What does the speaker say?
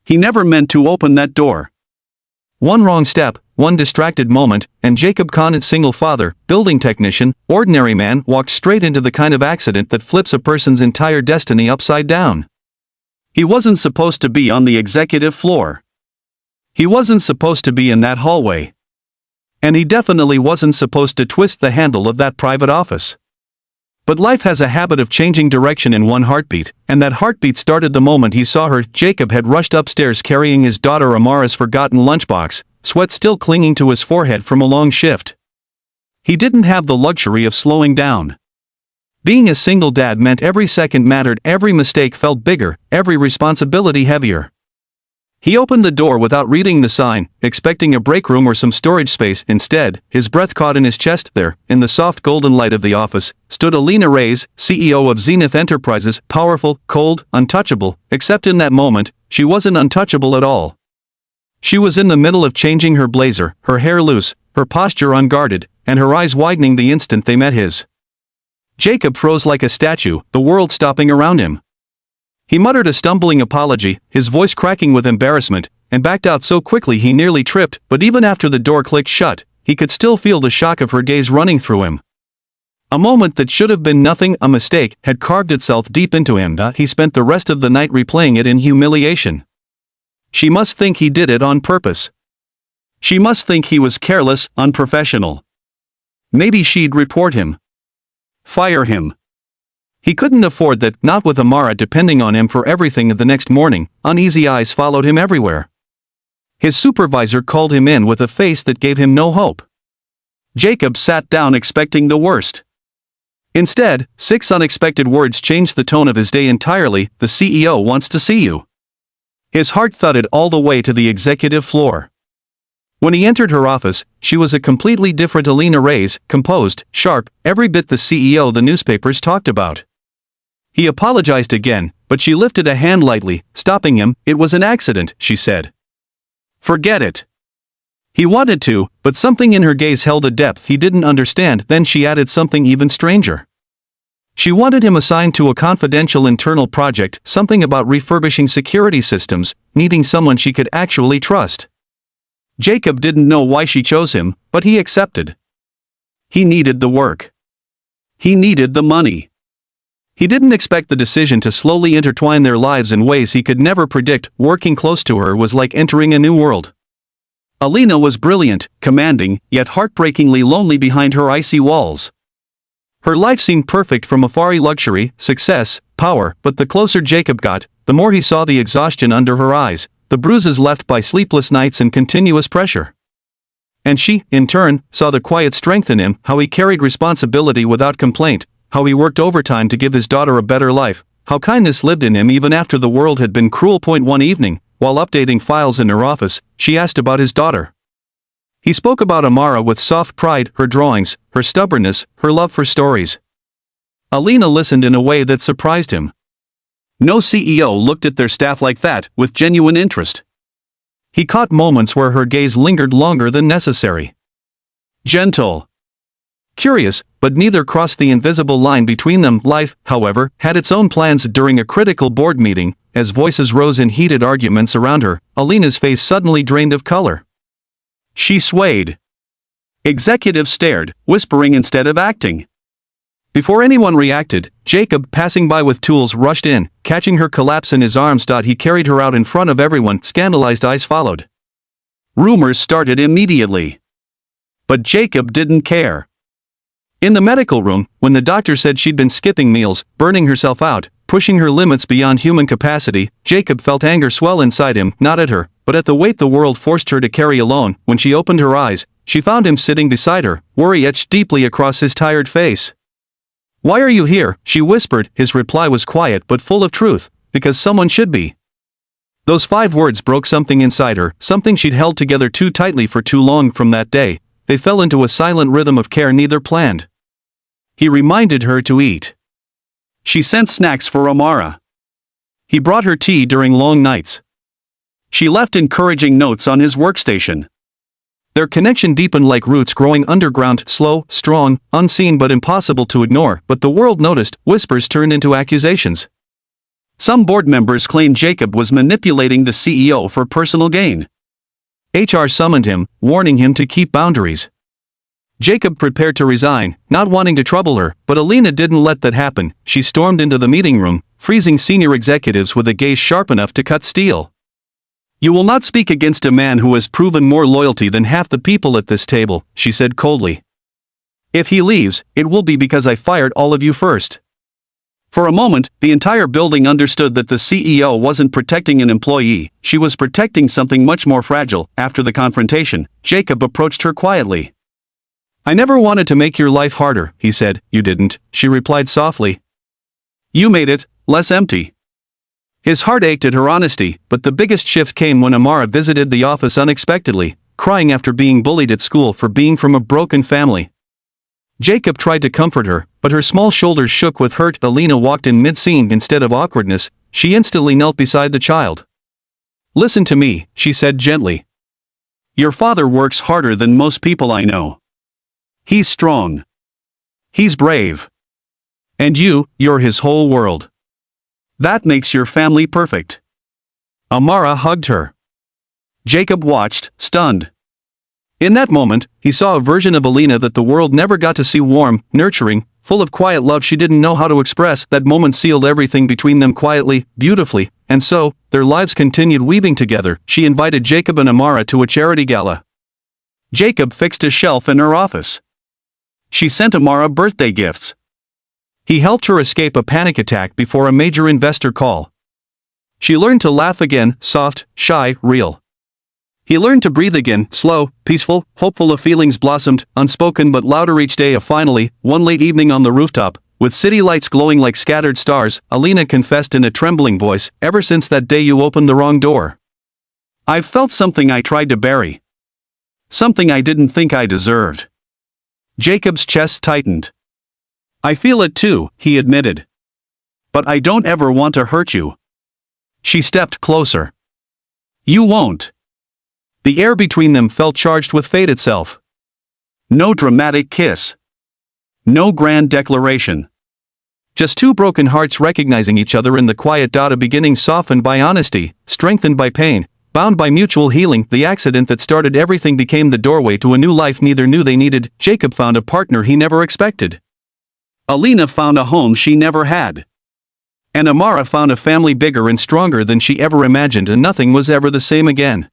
He never meant to open that door. One wrong step, one distracted moment, and Jacob Conant, single father, building technician, ordinary man, walked straight into the kind of accident that flips a person's entire destiny upside down. He wasn't supposed to be on the executive floor. He wasn't supposed to be in that hallway. And he definitely wasn't supposed to twist the handle of that private office. But life has a habit of changing direction in one heartbeat, and that heartbeat started the moment he saw her. Jacob had rushed upstairs carrying his daughter Amara's forgotten lunchbox, sweat still clinging to his forehead from a long shift. He didn't have the luxury of slowing down. Being a single dad meant every second mattered, every mistake felt bigger, every responsibility heavier. He opened the door without reading the sign, expecting a break room or some storage space. Instead, his breath caught in his chest. There, in the soft golden light of the office, stood Alina Reyes, CEO of Zenith Enterprises, powerful, cold, untouchable, except in that moment, she wasn't untouchable at all. She was in the middle of changing her blazer, her hair loose, her posture unguarded, and her eyes widening the instant they met his. Jacob froze like a statue, the world stopping around him. He muttered a stumbling apology, his voice cracking with embarrassment, and backed out so quickly he nearly tripped. But even after the door clicked shut, he could still feel the shock of her gaze running through him. A moment that should have been nothing, a mistake, had carved itself deep into him. He spent the rest of the night replaying it in humiliation. She must think he did it on purpose. She must think he was careless, unprofessional. Maybe she'd report him. Fire him. He couldn't afford that, not with Amara depending on him for everything. The next morning, uneasy eyes followed him everywhere. His supervisor called him in with a face that gave him no hope. Jacob sat down expecting the worst. Instead, 6 unexpected words changed the tone of his day entirely. The CEO wants to see you. His heart thudded all the way to the executive floor. When he entered her office, she was a completely different Alina Reyes, composed, sharp, every bit the CEO the newspapers talked about. He apologized again, but she lifted a hand lightly, stopping him. It was an accident, she said. Forget it. He wanted to, but something in her gaze held a depth he didn't understand. Then she added something even stranger. She wanted him assigned to a confidential internal project, something about refurbishing security systems, needing someone she could actually trust. Jacob didn't know why she chose him, but he accepted. He needed the work. He needed the money. He didn't expect the decision to slowly intertwine their lives in ways he could never predict. Working close to her was like entering a new world. Alina was brilliant, commanding, yet heartbreakingly lonely behind her icy walls. Her life seemed perfect from afar, luxury, success, power, but the closer Jacob got, the more he saw the exhaustion under her eyes, the bruises left by sleepless nights and continuous pressure. And she, in turn, saw the quiet strength in him, how he carried responsibility without complaint, how he worked overtime to give his daughter a better life, how kindness lived in him even after the world had been cruel. One evening, while updating files in her office, she asked about his daughter. He spoke about Amara with soft pride, her drawings, her stubbornness, her love for stories. Alina listened in a way that surprised him. No CEO looked at their staff like that, with genuine interest. He caught moments where her gaze lingered longer than necessary. Gentle. Curious, but neither crossed the invisible line between them. Life, however, had its own plans. During a critical board meeting, as voices rose in heated arguments around her, Alina's face suddenly drained of color. She swayed. Executives stared, whispering instead of acting. Before anyone reacted, Jacob, passing by with tools, rushed in, catching her collapse in his arms. He carried her out in front of everyone. Scandalized eyes followed. Rumors started immediately. But Jacob didn't care. In the medical room, when the doctor said she'd been skipping meals, burning herself out, pushing her limits beyond human capacity, Jacob felt anger swell inside him, not at her, but at the weight the world forced her to carry alone. When she opened her eyes, she found him sitting beside her, worry etched deeply across his tired face. "Why are you here?" she whispered. His reply was quiet but full of truth. "Because someone should be." Those 5 words broke something inside her, something she'd held together too tightly for too long. From that day, they fell into a silent rhythm of care neither planned. He reminded her to eat. She sent snacks for Amara. He brought her tea during long nights. She left encouraging notes on his workstation. Their connection deepened like roots growing underground, slow, strong, unseen but impossible to ignore. But the world noticed. Whispers turned into accusations. Some board members claimed Jacob was manipulating the CEO for personal gain. HR summoned him, warning him to keep boundaries. Jacob prepared to resign, not wanting to trouble her, but Alina didn't let that happen. She stormed into the meeting room, freezing senior executives with a gaze sharp enough to cut steel. "You will not speak against a man who has proven more loyalty than half the people at this table," she said coldly. "If he leaves, it will be because I fired all of you first." For a moment, the entire building understood that the CEO wasn't protecting an employee, she was protecting something much more fragile. After the confrontation, Jacob approached her quietly. "I never wanted to make your life harder," he said. "You didn't," she replied softly. "You made it less empty." His heart ached at her honesty, but the biggest shift came when Amara visited the office unexpectedly, crying after being bullied at school for being from a broken family. Jacob tried to comfort her, but her small shoulders shook with hurt. Alina walked in mid-scene. Instead of awkwardness, she instantly knelt beside the child. "Listen to me," she said gently. "Your father works harder than most people I know. He's strong. He's brave. And you're his whole world. That makes your family perfect." Amara hugged her. Jacob watched, stunned. In that moment, he saw a version of Alina that the world never got to see, warm, nurturing, full of quiet love she didn't know how to express. That moment sealed everything between them quietly, beautifully, and so, their lives continued weaving together. She invited Jacob and Amara to a charity gala. Jacob fixed a shelf in her office. She sent Amara birthday gifts. He helped her escape a panic attack before a major investor call. She learned to laugh again, soft, shy, real. He learned to breathe again, slow, peaceful, hopeful. Of feelings blossomed, unspoken but louder each day. Finally, one late evening on the rooftop, with city lights glowing like scattered stars, Alina confessed in a trembling voice, "Ever since that day you opened the wrong door, I've felt something I tried to bury. Something I didn't think I deserved." Jacob's chest tightened. "I feel it too," he admitted. "But I don't ever want to hurt you." She stepped closer. "You won't." The air between them felt charged with fate itself. No dramatic kiss. No grand declaration. Just two broken hearts recognizing each other in the quiet. A beginning softened by honesty, strengthened by pain, bound by mutual healing. The accident that started everything became the doorway to a new life neither knew they needed. Jacob found a partner he never expected. Alina found a home she never had. And Amara found a family bigger and stronger than she ever imagined, and nothing was ever the same again.